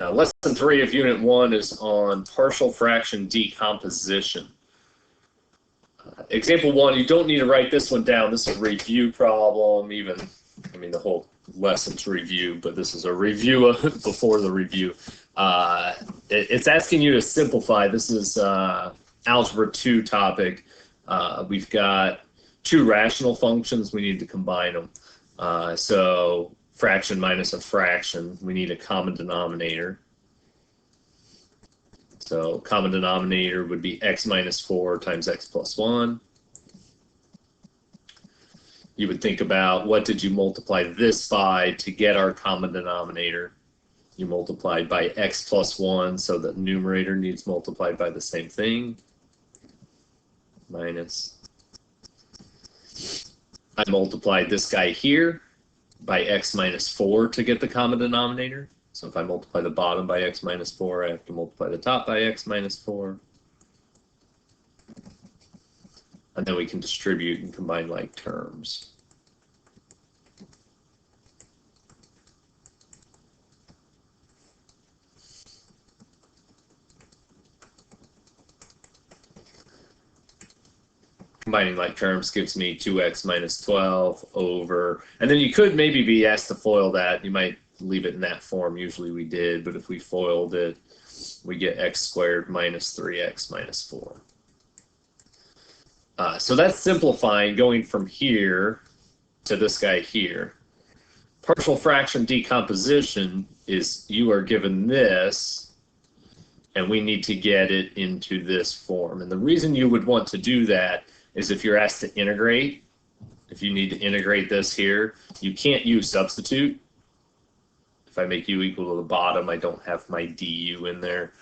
Lesson 3 of Unit 1 is on partial fraction decomposition. Example 1, you don't need to write this one down. This is a review problem. The whole lesson's review, but this is a review before the review. It's asking you to simplify. This is Algebra 2 topic. We've got two rational functions. We need to combine them. So fraction minus a fraction, we need a common denominator. So common denominator would be x minus 4 times x plus 1. You would think about what did you multiply this by to get our common denominator. You multiplied by x plus 1, so the numerator needs multiplied by the same thing. Minus. I multiplied this guy here by x minus 4 to get the common denominator. So if I multiply the bottom by x minus 4, I have to multiply the top by x minus 4. And then we can distribute and combine like terms. Combining like terms gives me 2x minus 12 over, and then you could maybe be asked to FOIL that. You might leave it in that form. Usually we did, but if we FOILed it, we get x squared minus 3x minus 4. So that's simplifying, going from here to this guy here. Partial fraction decomposition is you are given this, and we need to get it into this form. And the reason you would want to do that is if you're asked to integrate. If you need to integrate this here, you can't use substitute. If I make u equal to the bottom, I don't have my du in there.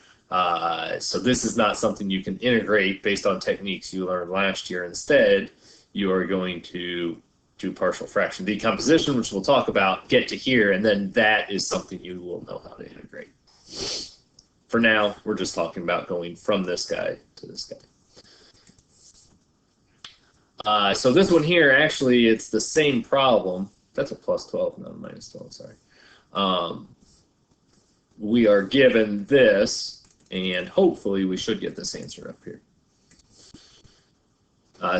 So this is not something you can integrate based on techniques you learned last year. Instead, you are going to do partial fraction decomposition, which we'll talk about, get to here, and then that is something you will know how to integrate. For now, we're just talking about going from this guy to this guy. So this one here, actually, it's the same problem. That's a plus 12, not a minus 12, sorry. We are given this, and hopefully we should get this answer up here.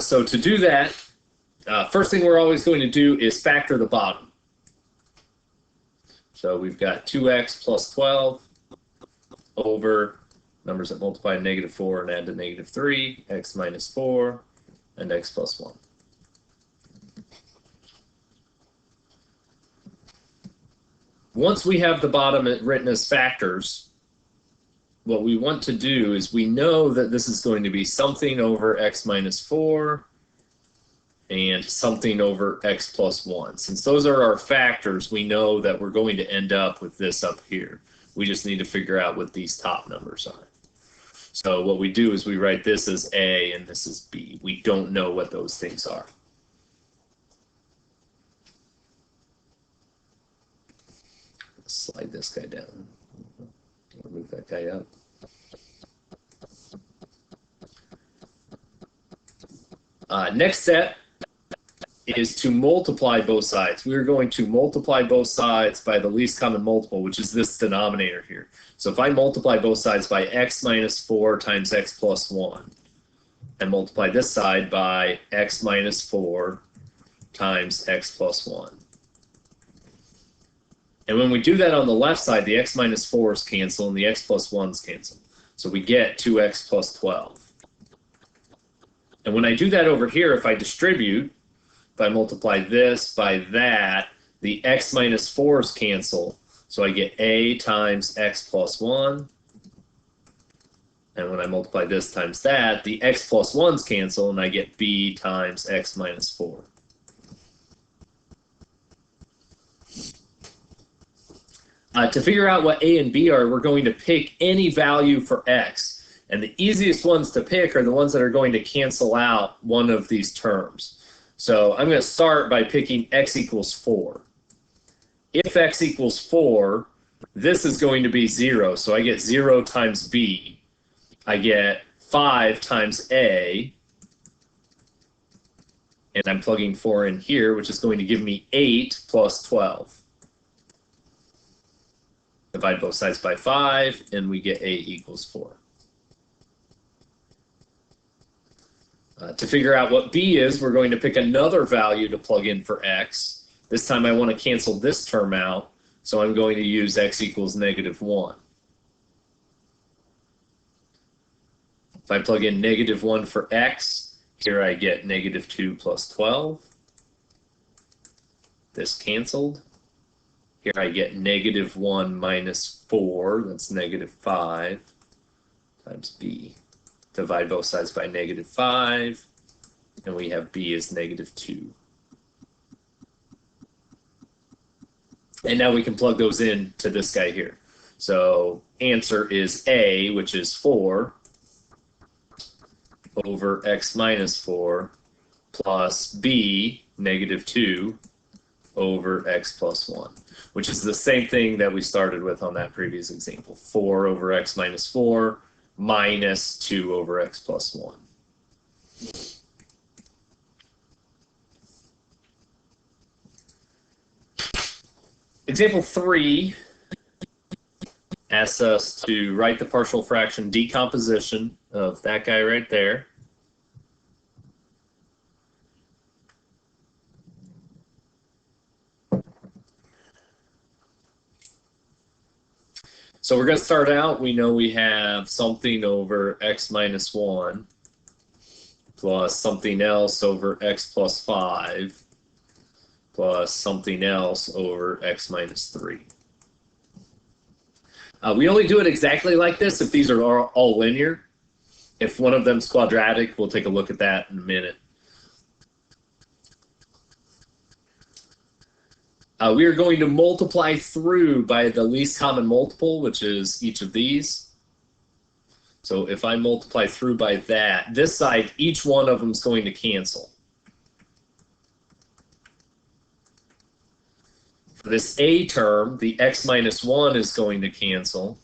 So to do that, first thing we're always going to do is factor the bottom. So we've got 2x plus 12 over numbers that multiply to -4 and add to -3, x minus 4, and x plus 1. Once we have the bottom written as factors, what we want to do is we know that this is going to be something over x minus 4 and something over x plus 1. Since those are our factors, we know that we're going to end up with this up here. We just need to figure out what these top numbers are. So what we do is we write this as A and this is B. We don't know what those things are. Slide this guy down. Move that guy up. Next step is to multiply both sides. We're going to multiply both sides by the least common multiple, which is this denominator here. So if I multiply both sides by x minus 4 times x plus 1, and multiply this side by x minus 4 times x plus 1. And when we do that on the left side, the x minus 4's cancel and the x plus 1's cancel. So we get 2x plus 12. And when I do that over here, if I distribute, if I multiply this by that, the x minus 4's cancel. So I get a times x plus 1. And when I multiply this times that, the x plus 1's cancel, and I get b times x minus 4. To figure out what a and b are, we're going to pick any value for x. And the easiest ones to pick are the ones that are going to cancel out one of these terms. So I'm going to start by picking x equals 4. If x equals 4, this is going to be 0. So I get 0 times b. I get 5 times a. And I'm plugging 4 in here, which is going to give me 8 plus 12. If Divide both sides by 5, and we get a equals 4. To figure out what b is, we're going to pick another value to plug in for x. This time I want to cancel this term out, so I'm going to use x equals -1. If I plug in -1 for x, here I get -2 plus 12. This canceled. Here I get -1 minus 4, that's -5, times b. Divide both sides by -5, and we have b is -2. And now we can plug those in to this guy here. So answer is a, which is 4, over x minus 4, plus b, -2, over x plus 1, which is the same thing that we started with on that previous example. 4 over x minus 4, minus 2 over x plus 1. Example 3 asks us to write the partial fraction decomposition of that guy right there. So we're going to start out, we know we have something over x minus 1 plus something else over x plus 5 plus something else over x minus 3. We only do it exactly like this if these are all linear. If one of them is quadratic, we'll take a look at that in a minute. We are going to multiply through by the least common multiple, which is each of these. So if I multiply through by that, this side, each one of them is going to cancel. For this a term, the x minus 1 is going to cancel,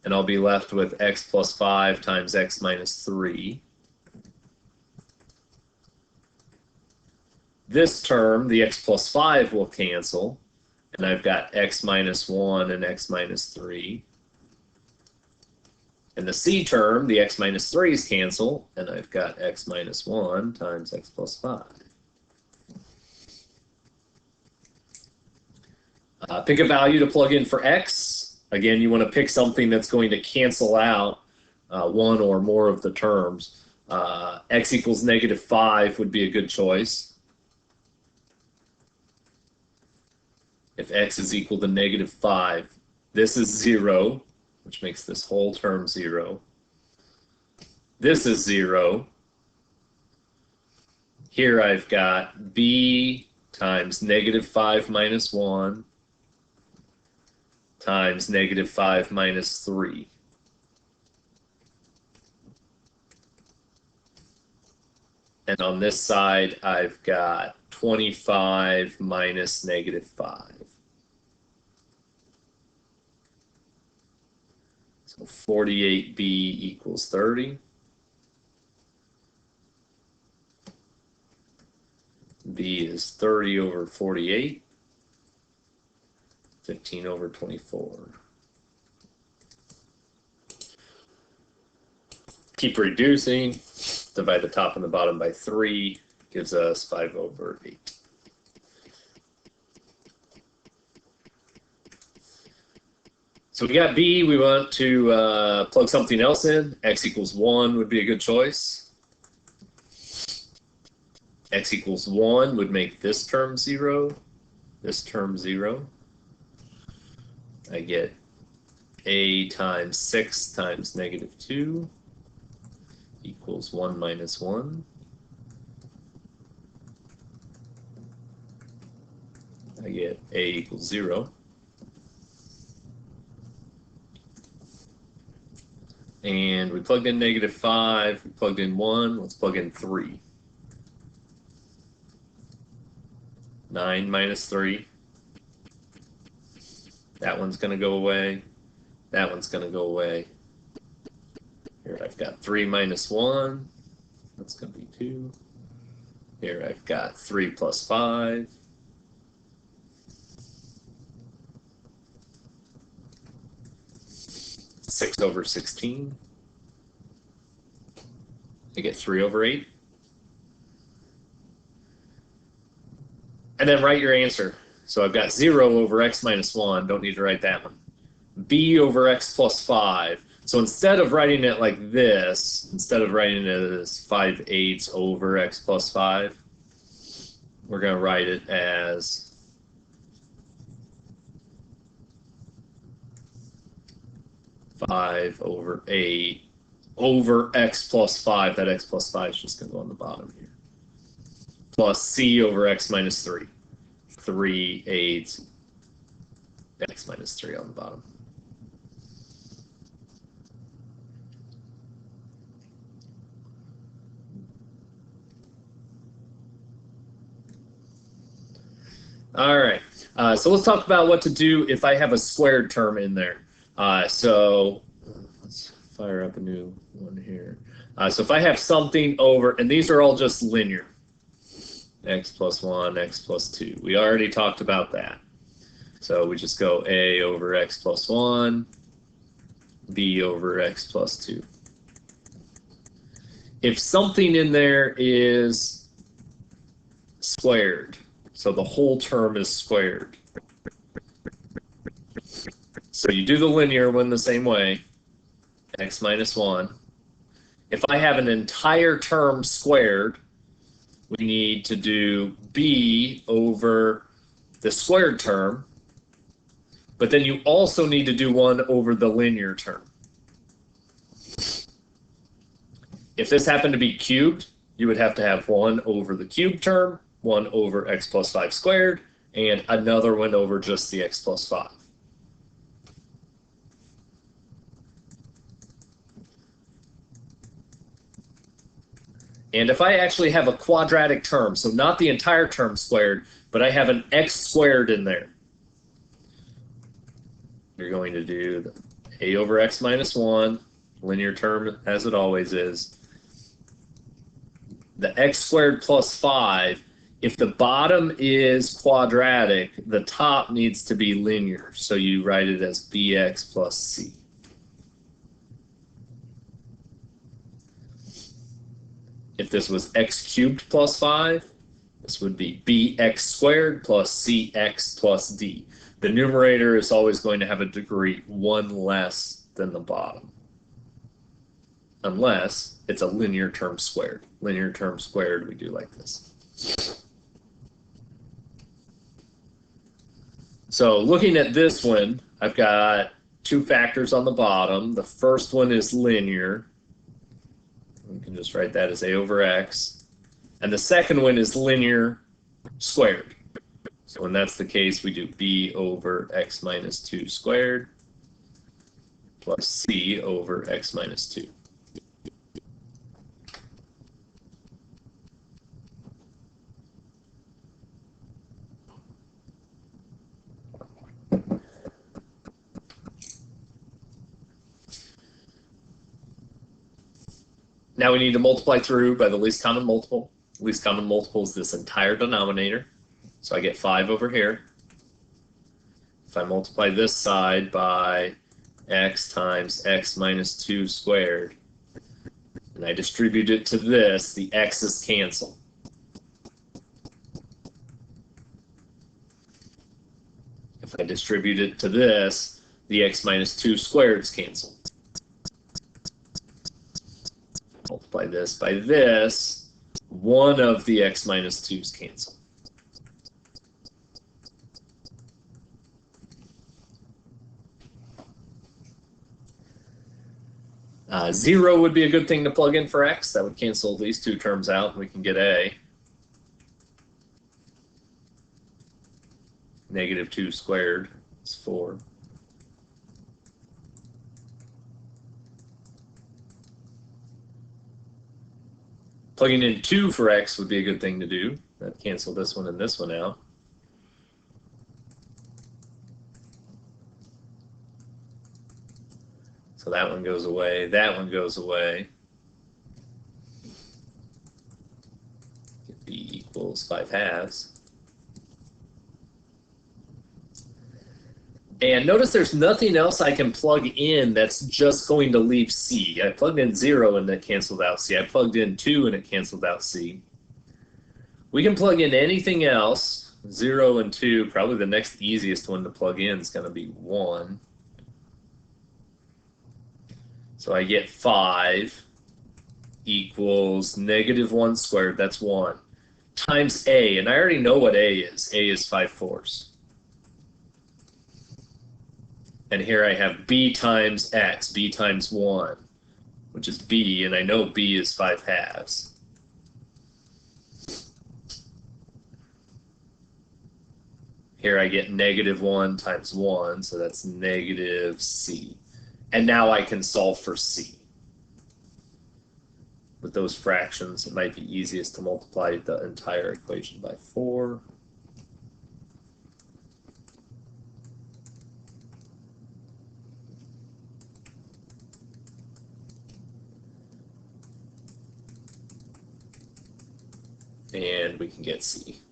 and I'll be left with x plus 5 times x minus 3. This term, the x plus 5, will cancel, and I've got x minus 1 and x minus 3. And the c term, the x minus 3's cancel, and I've got x minus 1 times x plus 5. Pick a value to plug in for x. Again, you want to pick something that's going to cancel out one or more of the terms. X equals -5 would be a good choice. If x is equal to -5, this is 0, which makes this whole term 0. This is 0. Here I've got b times -5 minus 1 times -5 minus 3. And on this side, I've got 25 minus -5. So 48b equals 30. B is 30 over 48. 15 over 24. Keep reducing. Divide the top and the bottom by 3. Gives us 5 over 8. So we got B. We want to plug something else in. X equals 1 would be a good choice. X equals 1 would make this term 0. This term 0. I get a times 6 times -2 equals 1 minus 1. I get a equals 0. And we plugged in -5, we plugged in 1, let's plug in 3. 9 minus 3. That one's going to go away. That one's going to go away. Here I've got 3 minus 1. That's going to be 2. Here I've got 3 plus 5. 6 over 16. I get 3 over 8. And then write your answer. So I've got 0 over x minus 1. Don't need to write that one. B over x plus 5. So instead of writing it like this, instead of writing it as 5/8 over x plus 5, we're going to write it as 5 over 8 over x plus 5. That x plus 5 is just going to go on the bottom here. Plus c over x minus 3. 3/8 x minus 3 on the bottom. All right, so let's talk about what to do if I have a squared term in there. So let's fire up a new one here. So if I have something over, and these are all just linear, x plus 1, x plus 2. We already talked about that. So we just go a over x plus 1, b over x plus 2. If something in there is squared, so the whole term is squared. So you do the linear one the same way, x minus 1. If I have an entire term squared, we need to do b over the squared term, but then you also need to do 1 over the linear term. If this happened to be cubed, you would have to have 1 over the cubed term, 1 over x plus 5 squared, and another one over just the x plus 5. And if I actually have a quadratic term, so not the entire term squared, but I have an x squared in there, you're going to do a over x minus 1, linear term as it always is, the x squared plus 5. If the bottom is quadratic, the top needs to be linear. So you write it as bx plus c. If this was x cubed plus 5, this would be bx squared plus cx plus d. The numerator is always going to have a degree 1 less than the bottom, unless it's a linear term squared. Linear term squared, we do like this. So looking at this one, I've got 2 factors on the bottom. The first one is linear. We can just write that as a over x. And the second one is linear squared. So when that's the case, we do b over x minus 2 squared plus c over x minus 2. Now we need to multiply through by the least common multiple. Least common multiple is this entire denominator. So I get 5 over here. If I multiply this side by x times x minus 2 squared, and I distribute it to this, the x's cancel. If I distribute it to this, the x minus 2 squareds cancel. Multiply this by this, one of the x minus 2's cancel. Zero would be a good thing to plug in for x. That would cancel these 2 terms out, and we can get a. Negative 2 squared is 4. Plugging in 2 for x would be a good thing to do. That'd cancel this one and this one out. So that one goes away, that one goes away. B equals 5/2. And notice there's nothing else I can plug in that's just going to leave C. I plugged in 0 and it canceled out C. I plugged in 2 and it canceled out C. We can plug in anything else, 0 and 2. Probably the next easiest one to plug in is going to be 1. So I get 5 equals -1 squared, that's 1, times A. And I already know what A is. A is 5/4. And here I have B times X, B times 1, which is B, and I know B is 5/2. Here I get -1 times 1, so that's negative C. And now I can solve for C. With those fractions, it might be easiest to multiply the entire equation by 4. And we can get C.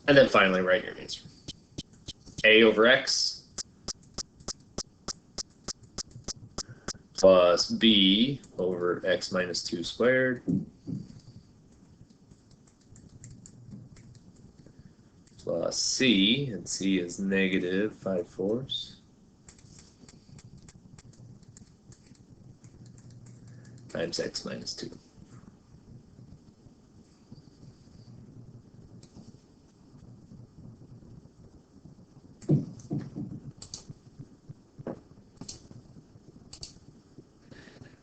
And then finally write your answer. A over X plus B over X minus 2 squared plus C, and C is -5/4 times X minus 2.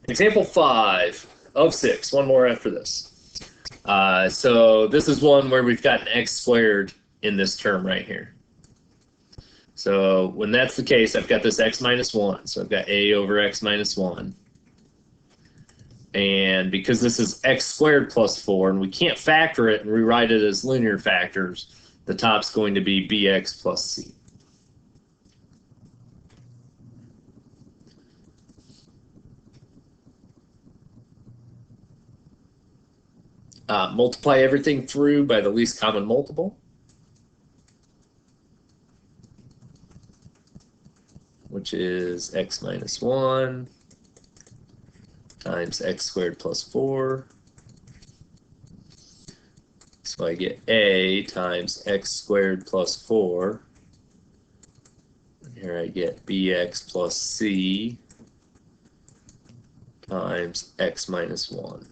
Example 5 of 6, one more after this. So this is one where we've got an x squared in this term right here. So when that's the case, I've got this x minus 1. So I've got A over x minus 1. And because this is x squared plus 4, and we can't factor it and rewrite it as linear factors, the top's going to be bx plus c. Multiply everything through by the least common multiple, which is x minus 1 times x squared plus 4. So I get A times x squared plus 4. And here I get bx plus c times x minus 1.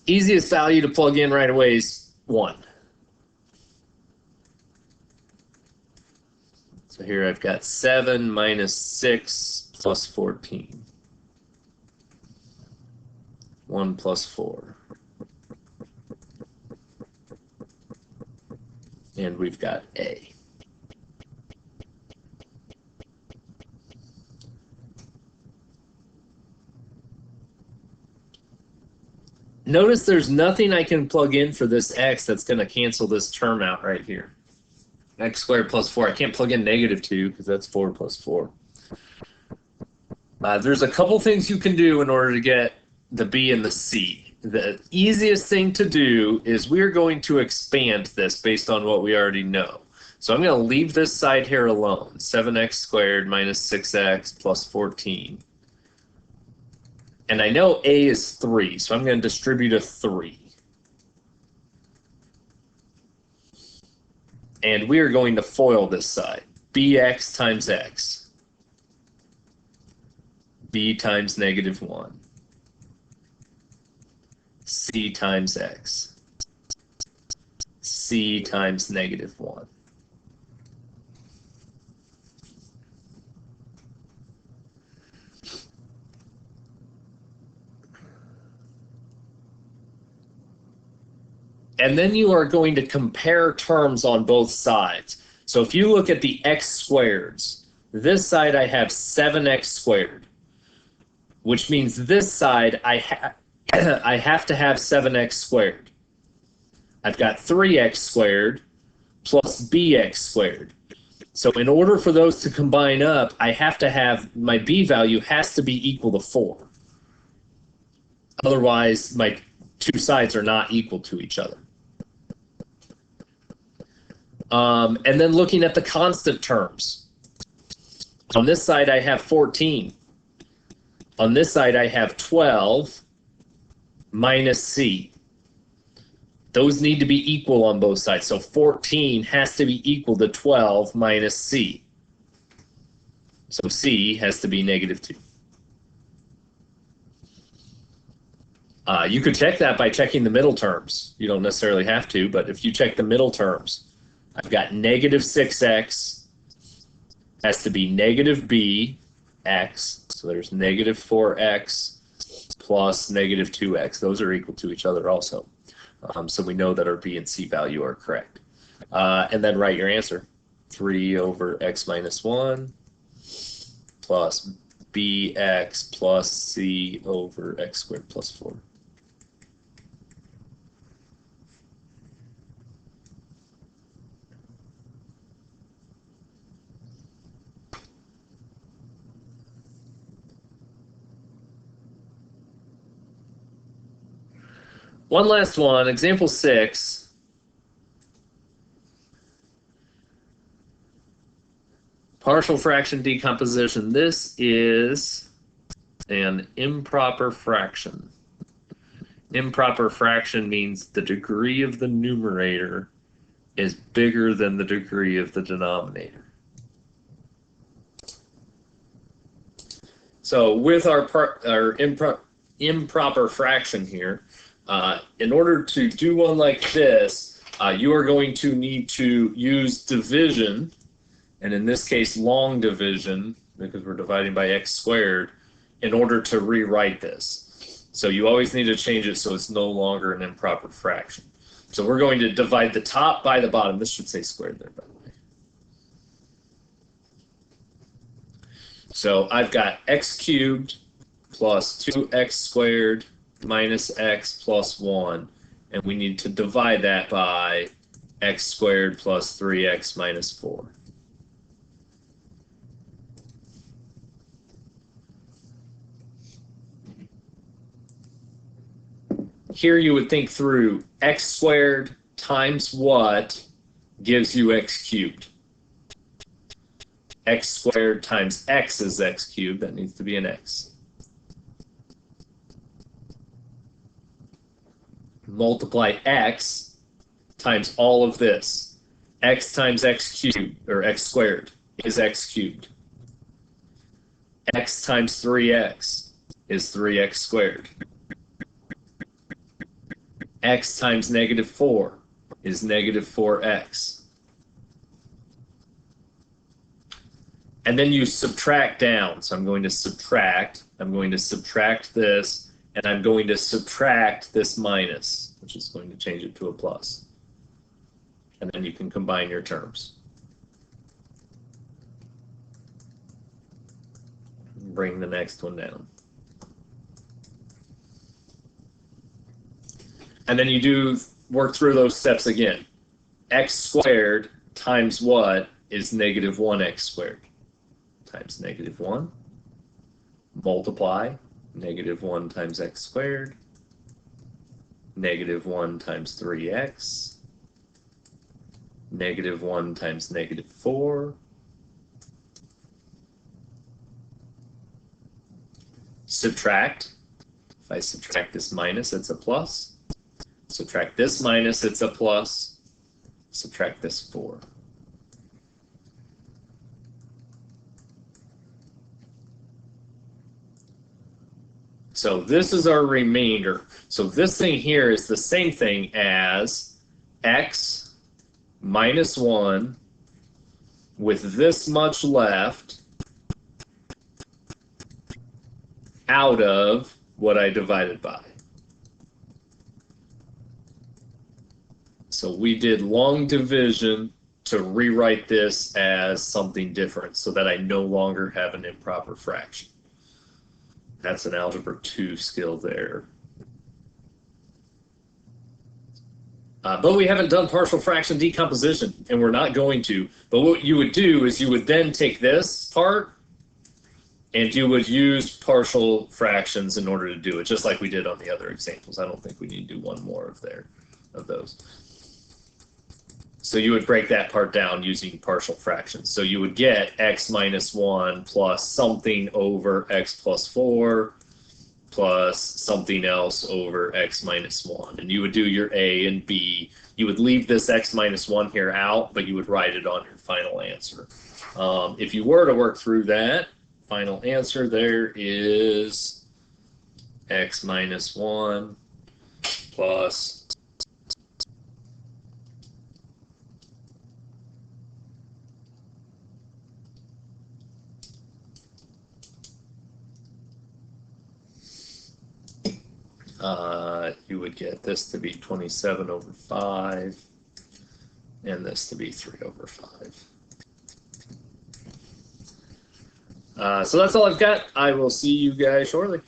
Easiest value to plug in right away is 1. So here I've got 7 minus 6 plus 14. 1 plus 4. And we've got A. Notice there's nothing I can plug in for this x that's going to cancel this term out right here. X squared plus 4. I can't plug in -2 because that's 4 plus 4. There's a couple things you can do in order to get the B and the C. The easiest thing to do is we're going to expand this based on what we already know. So I'm going to leave this side here alone. 7x squared minus 6x plus 14. And I know A is 3, so I'm going to distribute a 3. And we are going to FOIL this side. Bx times x. B times -1. C times x. C times -1. And then you are going to compare terms on both sides. So if you look at the x squareds, this side I have 7x squared, which means this side I have to have 7x squared. I've got 3x squared, plus bx squared. So in order for those to combine up, I have to have my b value has to be equal to 4. Otherwise, my two sides are not equal to each other. And then looking at the constant terms. On this side, I have 14. On this side, I have 12 minus c. Those need to be equal on both sides. So 14 has to be equal to 12 minus c. So c has to be -2. You could check that by checking the middle terms. You don't necessarily have to, but if you check the middle terms, I've got -6x has to be -bx. So there's -4x plus -2x. Those are equal to each other also. So we know that our b and c value are correct. And then write your answer. 3 over x minus 1 plus bx plus c over x squared plus 4. One last one, example 6. Partial fraction decomposition. This is an improper fraction. Improper fraction means the degree of the numerator is bigger than the degree of the denominator. So with our improper fraction here, in order to do one like this, you are going to need to use division, and in this case long division, because we're dividing by x squared, in order to rewrite this. So you always need to change it so it's no longer an improper fraction. So we're going to divide the top by the bottom. This should say squared there, by the way. So I've got x cubed plus 2x squared minus x plus 1, and we need to divide that by x squared plus 3x minus 4. Here you would think through x squared times what gives you x cubed. X squared times x is x cubed. That needs to be an x. Multiply x times all of this. X times x cubed, or x squared, is x cubed. X times 3x is 3x squared. X times -4 is -4x. And then you subtract down. So I'm going to subtract this, and I'm going to subtract this minus, which is going to change it to a plus. And then you can combine your terms. Bring the next one down. And then you do work through those steps again. X squared times what is -1x squared times -1. Multiply -1 times x squared, -1 times 3x, -1 times -4. Subtract. If I subtract this minus, it's a plus. Subtract this minus, it's a plus. Subtract this 4. So this is our remainder. So this thing here is the same thing as x minus 1 with this much left out of what I divided by. So we did long division to rewrite this as something different so that I no longer have an improper fraction. That's an Algebra 2 skill there. But we haven't done partial fraction decomposition, and we're not going to. But what you would do is you would then take this part, and you would use partial fractions in order to do it, just like we did on the other examples. I don't think we need to do one more of those. So you would break that part down using partial fractions. So you would get x minus 1 plus something over x plus 4 plus something else over x minus 1. And you would do your a and b. You would leave this x minus 1 here out, but you would write it on your final answer. If you were to work through that, final answer there is x minus 1 plus you would get this to be 27 over 5 and this to be 3 over 5. So that's all I've got. I will see you guys shortly.